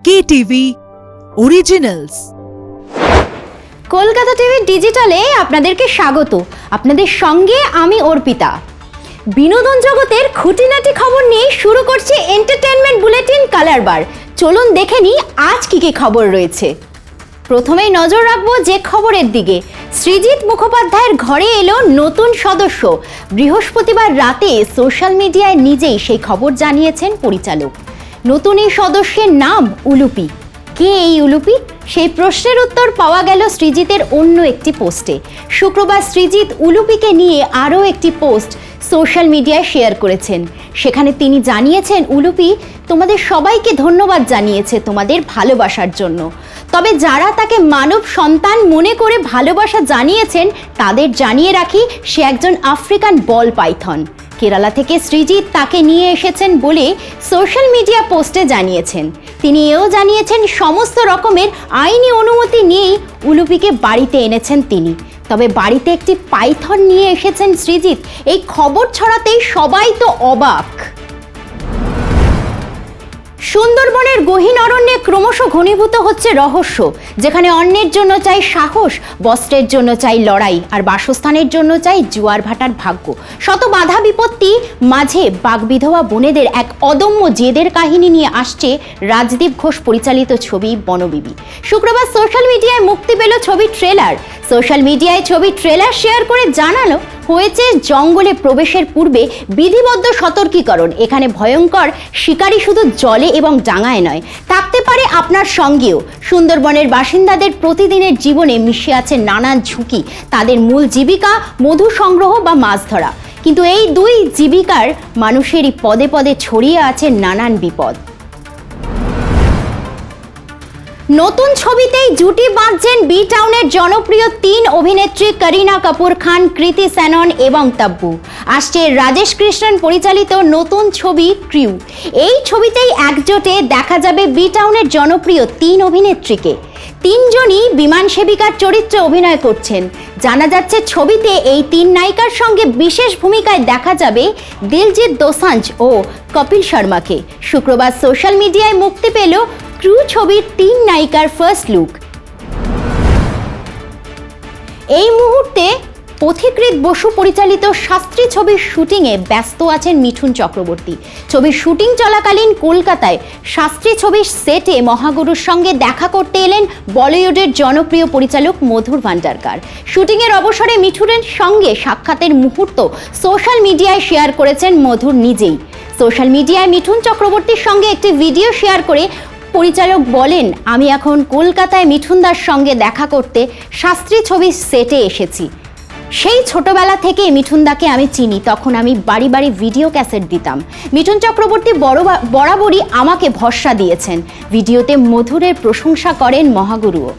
KTV Originals। Kolkata TV ডিজিটালে আপনাদেরকে স্বাগত। আপনাদের সঙ্গে আমি অর্পিতা। বিনোদন জগতের খুঁটিনাটি খবর নিয়ে শুরু করছে এন্টারটেইনমেন্ট বুলেটিন কালার বার। চলুন দেখে নিই আজ কি কি খবর রয়েছে। প্রথমেই নজর রাখবো যে খবরের দিকে। সৃজিত মুখোপাধ্যায়ের ঘরে এলো নতুন সদস্য। বৃহস্পতিবার রাতে সোশ্যাল মিডিয়ায় নিজেই সেই খবর জানিয়েছেন পরিচালক। নতুন এই সদস্যের নাম উলুপি। কে এই উলুপি? সেই প্রশ্নের উত্তর পাওয়া গেল সৃজিতের অন্য একটি পোস্টে। শুক্রবার সৃজিত উলুপিকে নিয়ে আরও একটি পোস্ট সোশ্যাল মিডিয়ায় শেয়ার করেছেন। সেখানে তিনি জানিয়েছেন, উলুপি তোমাদের সবাইকে ধন্যবাদ জানিয়েছে তোমাদের ভালোবাসার জন্য। তবে যারা তাকে মানব সন্তান মনে করে ভালোবাসা জানিয়েছেন তাদের জানিয়ে রাখি, সে একজন আফ্রিকান বল পাইথন। কেরালা থেকে সৃজিত তাকে নিয়ে এসেছেন বলে সোশ্যাল মিডিয়া পোস্টে জানিয়েছেন। তিনি এও জানিয়েছেন সমস্ত রকমের আইনি অনুমতি নিয়েই উলুপিকে বাড়িতে এনেছেন তিনি। তবে বাড়িতে একটি পাইথন নিয়ে এসেছেন সৃজিত, এই খবর ছড়াতেই সবাই তো অবাক। সুন্দরবনের গহীন অরণ্যে ক্রমশ ঘনীভূত হচ্ছে রহস্য, যেখানে অন্যের জন্য চাই সাহস, বস্ত্রের জন্য চাই লড়াই, আর বাসস্থানের জন্য চাই জোয়ার ভাটার ভাগ্য। শত বাধা বিপত্তি মাঝে বাগবিধবা বনেদের এক অদম্য জেদের কাহিনী নিয়ে আসছে রাজদীপ ঘোষ পরিচালিত ছবি বনবিবি। শুক্রবার সোশ্যাল মিডিয়ায় মুক্তি পেল ছবির ট্রেলার। সোশ্যাল মিডিয়ায় ছবির ট্রেলার শেয়ার করে জানানো হয়েছে, জঙ্গলে প্রবেশের পূর্বে বিধিবদ্ধ সতর্কীকরণ। এখানে ভয়ঙ্কর শিকারী শুধু জলে এবং ডাঙায় নয়, থাকতে পারে আপনার সঙ্গেও। সুন্দরবনের বাসিন্দাদের প্রতিদিনের জীবনে মিশে আছে নানান ঝুঁকি। তাদের মূল জীবিকা মধু সংগ্রহ বা মাছ ধরা, কিন্তু এই দুই জীবিকার মানুষেরই পদে পদে ছড়িয়ে আছে নানান বিপদ। নতুন ছবিতেই জুটি বাঁধছেন বি টাউনের জনপ্রিয় 3 অভিনেত্রী করিনা কাপুর খান, কৃতি সেনন এবং তব্বু। আসছে রাজেশ কৃষ্ণন পরিচালিত নতুন ছবি ক্রিউ। এই ছবিতেই একজোটে দেখা যাবে বি টাউনের জনপ্রিয় 3 অভিনেত্রীকে। 3 জনই বিমান সেবিকার চরিত্রে অভিনয় করছেন। জানা যাচ্ছে ছবিতে এই 3 নায়িকার সঙ্গে বিশেষ ভূমিকায় দেখা যাবে দিলজিৎ দোসাঞ্জ ও কপিল শর্মাকে। শুক্রবার সোশ্যাল মিডিয়ায় মুক্তি পেল ক্রিউ ছবির 3 নায়িকার ফার্স্ট লুক। এই মুহূর্তে পথিকৃৎ বসু পরিচালিত শাস্ত্রী ছবির শুটিংয়ে ব্যস্ত আছেন মিঠুন চক্রবর্তী। ছবির শুটিং চলাকালীন কলকাতায় শাস্ত্রী ছবির সেটে মহাগুরুর সঙ্গে দেখা করতে এলেন বলিউডের জনপ্রিয় পরিচালক মধুর ভান্ডারকার। শুটিংয়ের অবসরে মিঠুনের সঙ্গে সাক্ষাতের মুহূর্ত সোশ্যাল মিডিয়ায় শেয়ার করেছেন মধুর নিজেই। সোশ্যাল মিডিয়ায় মিঠুন চক্রবর্তীর সঙ্গে একটি ভিডিও শেয়ার করে পরিচালক বলেন, আমি এখন কলকাতায় মিঠুনদার সঙ্গে দেখা করতে শাস্ত্রী ছবির সেটে এসেছি। সেই ছোটবেলা থেকে মিঠুনদাকে আমি চিনি, তখন আমি বাড়ি বাড়ি ভিডিও ক্যাসেট দিতাম। মিঠুন চক্রবর্তী বরাবরই আমাকে ভরসা দিয়েছেন। ভিডিওতে মধুরের প্রশংসা করেন মহাগুরুও।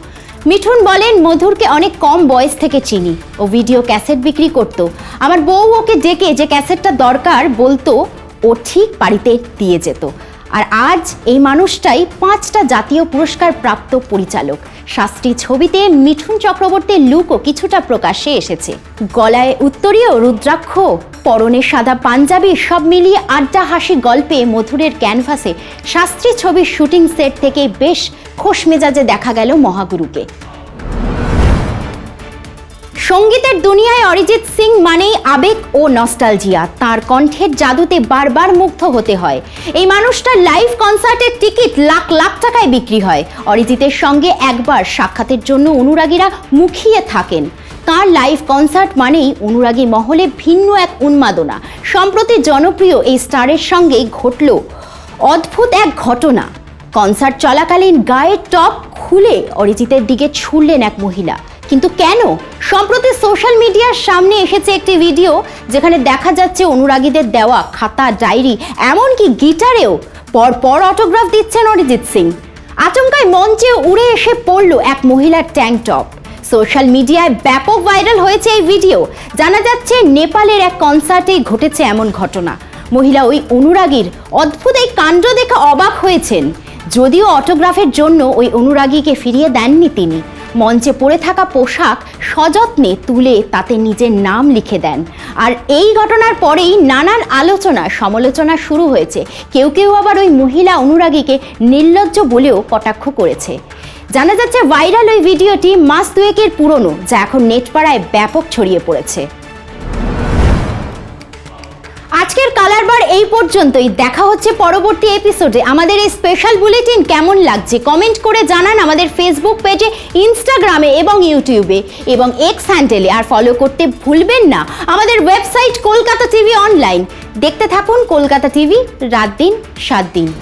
মিঠুন বলেন, মধুরকে অনেক কম বয়স থেকে চিনি। ও ভিডিও ক্যাসেট বিক্রি করতো। আমার বউ ওকে ডেকে যে ক্যাসেটটা দরকার বলতো, ও ঠিক বাড়িতে দিয়ে যেত। আর আজ এই মানুষটাই 5টা জাতীয় পুরস্কার প্রাপ্ত পরিচালক। শাস্ত্রী ছবিতে মিঠুন চক্রবর্তীর লুকও কিছুটা প্রকাশ্যে এসেছে। গলায় উত্তরীয় রুদ্রাক্ষ, পরনে সাদা পাঞ্জাবি, সব মিলিয়ে আড্ডা হাসি গল্পে মধুরের ক্যানভাসে শাস্ত্রী ছবির শুটিং সেট থেকে বেশ খোশ মেজাজে দেখা গেল মহাগুরুকে। সঙ্গীতের দুনিয়ায় অরিজিৎ সিং মানেই আবেগ ও নস্টালজিয়া। তার কণ্ঠের জাদুতে বারবার মুগ্ধ হতে হয়। এই মানুষটার লাইভ কনসার্টের টিকিট লাখ লাখ টাকায় বিক্রি হয়। অরিজিতের সঙ্গে একবার সাক্ষাতের জন্য অনুরাগীরা মুখিয়ে থাকেন। তার লাইভ কনসার্ট মানেই অনুরাগী মহলে ভিন্ন এক উন্মাদনা। সম্প্রতি জনপ্রিয় এই স্টারের সঙ্গেই ঘটল অদ্ভুত এক ঘটনা। কনসার্ট চলাকালীন গায়ের টপ খুলে অরিজিতের দিকে ছুড়লেন এক মহিলা। কিন্তু কেন? সম্প্রতি সোশ্যাল মিডিয়ার সামনে এসেছে একটি ভিডিও, যেখানে দেখা যাচ্ছে অনুরাগীদের দেওয়া খাতা, ডায়েরি, এমনকি গিটারেও পরপর অটোগ্রাফ দিচ্ছেন অরিজিৎ সিং। আচমকায় মঞ্চে উড়ে এসে পড়ল এক মহিলার ট্যাঙ্ক টপ। সোশ্যাল মিডিয়ায় ব্যাপক ভাইরাল হয়েছে এই ভিডিও। জানা যাচ্ছে নেপালের এক কনসার্টেই ঘটেছে এমন ঘটনা। মহিলা ওই অনুরাগীর অদ্ভুত এই কাণ্ড দেখে অবাক হয়েছেন। যদিও অটোগ্রাফের জন্য ওই অনুরাগীকে ফিরিয়ে দেননি তিনি। মঞ্চে পরে থাকা পোশাক সযত্নে তুলে তাতে নিজের নাম লিখে দেন। আর এই ঘটনার পরেই নানান আলোচনা সমালোচনা শুরু হয়েছে। কেউ কেউ আবার ওই মহিলা অনুরাগীকে নির্লজ্জ বলেও কটাক্ষ করেছে। জানা যাচ্ছে ভাইরাল ওই ভিডিওটি মাস দুয়েকের পুরনো, যা এখন নেটপাড়ায় ব্যাপক ছড়িয়ে পড়েছে। আজকের কালার বার এই পর্যন্তই। দেখা হচ্ছে পরবর্তী এপিসোডে। আমাদের এই স্পেশাল বুলেটিন কেমন লাগছে কমেন্ট করে জানান আমাদের ফেসবুক পেজে, ইনস্টাগ্রামে এবং ইউটিউবে এবং এক্স হ্যান্ডেলে। আর ফলো করতে ভুলবেন না আমাদের ওয়েবসাইট কলকাতা টিভি অনলাইন। দেখতে থাকুন কলকাতা টিভি, রাত দিন 7 দিন।